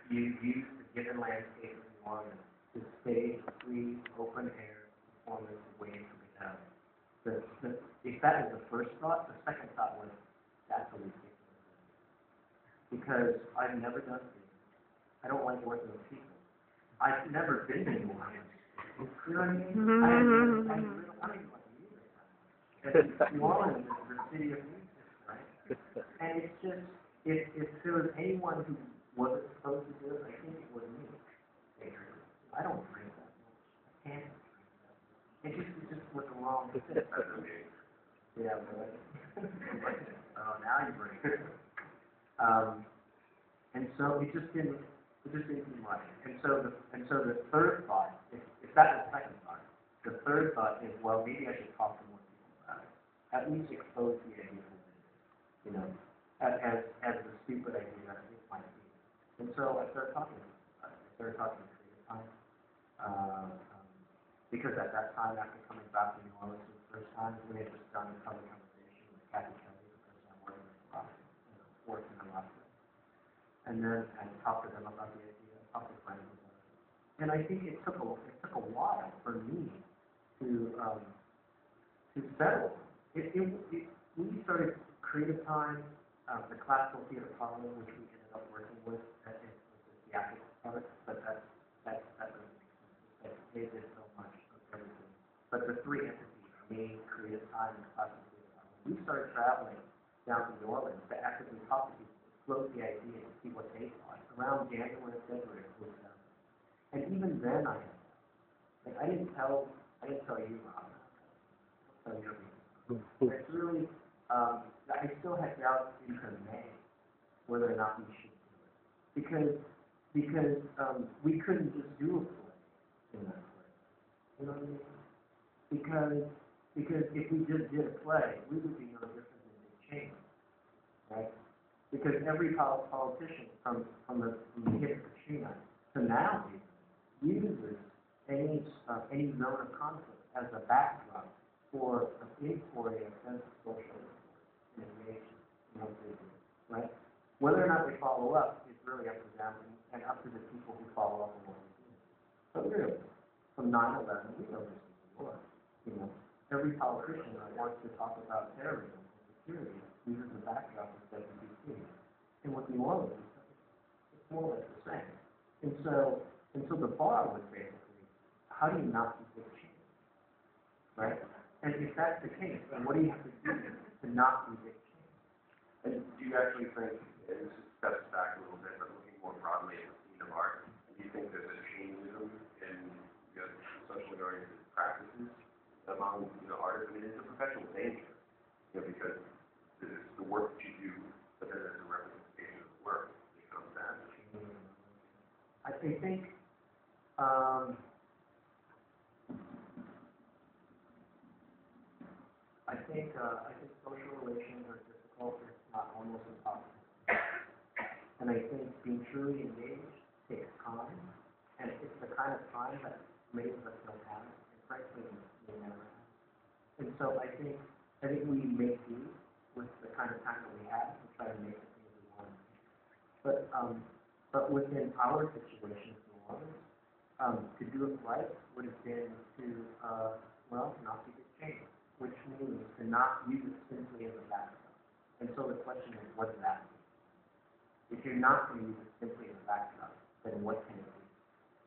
you use the given landscape of New Orleans to stage a free, open-air performance of Waiting for Godot. If that was the first thought, the second thought was, that's a ridiculous idea. Because I've never done theater. I don't like working with people. I've never been to New Orleans. You know what I mean? I don't even like music that much. New Orleans is the city of music, right? And it's just, if there was anyone who wasn't supposed to do it, I think it was me. I don't drink that much. I can't drink that much. It just was the wrong fit. Yeah, really. Oh, now you bring it. And so it just didn't seem right. And so the third thought, if that was the second thought, the third thought is, well, maybe I should talk to more people about it. At least expose the idea to them, you know, as the stupid idea that it might be. And so I started talking to people about it. I started talking to Creative Time. Because at that time, after coming back to New Orleans for the first time, we had just done a public conversation with Kathy Kelly, the person I'm working with, working in Alaska. And then I talked to them about the idea, talked to friends about it. And I think it took a while for me to settle. We started Creative Time, the classical theater parlor, which we ended up working with as the theatrical part, but that doesn't make sense. They did so much of everything. But the three entities, me, Creative Time, and classical theater parlor, we started traveling down to New Orleans to actively talk to people, float the idea and see what they thought. Around January, February of 2007. And even then I had that. Like, I didn't tell you, Rob. I'll tell you everything. It's really, I still had doubts into May whether or not we should do it. Because we couldn't just do a play in that play. You know what I mean? Because if we just did a play, we would be no different than Dick Cheney, right? Because every politician from the hit Katrina to now uses any zone of conflict as a backdrop for a sense of social innovation, right? Whether or not they follow up is really up to them and up to the people who follow up on what we do. But really, from 9/11, we know this before. You know, every politician that wants to talk about terrorism and security uses the backdrop of WCC. And with New Orleans, it's more or less the same. And so the bar was basically, how do you not be Dick Cheney, right? And if that's the case, then what do you have to do to not be Dick Cheney? And do you actually think, and this steps back a little bit, but looking more broadly at the scene of art, do you think there's a changeism in socially oriented practices among artists? I mean, it's a professional danger, because there's the work that you do, but then there's a representation of the work that becomes that. I think social relations are difficult, if not almost impossible. And I think being truly engaged takes time, and it's the kind of time that many of us don't have, and frankly, we never have. And so I think we make do with the kind of time that we have to try to make the things we want. But within our situation in New Orleans, to do it right would have been to not be Dick Cheney, which means to not use it simply as a backdrop. And so the question is, what does that mean? If you're not going to use it simply as a backdrop, then what can it be?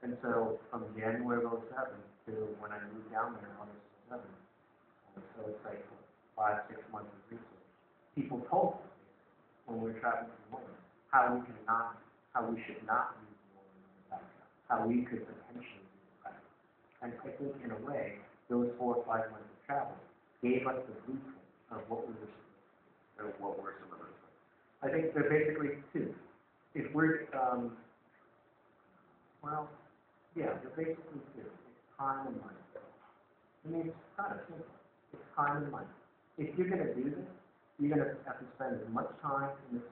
And so from January of 2007 to when I moved down there in August of 2007, so it's like 5-6 months of research, people told us when we were traveling to New Orleans how we should not use New Orleans as a backdrop, how we could potentially use it right. And I think in a way, those 4 or 5 months of travel gave us the blueprint of what we were supposed to do. And what were some of those things? I think there are basically two. If we're, they're basically two. It's time and money. I mean, it's kind of simple. It's time and money. If you're going to do this, you're going to have to spend as much time in the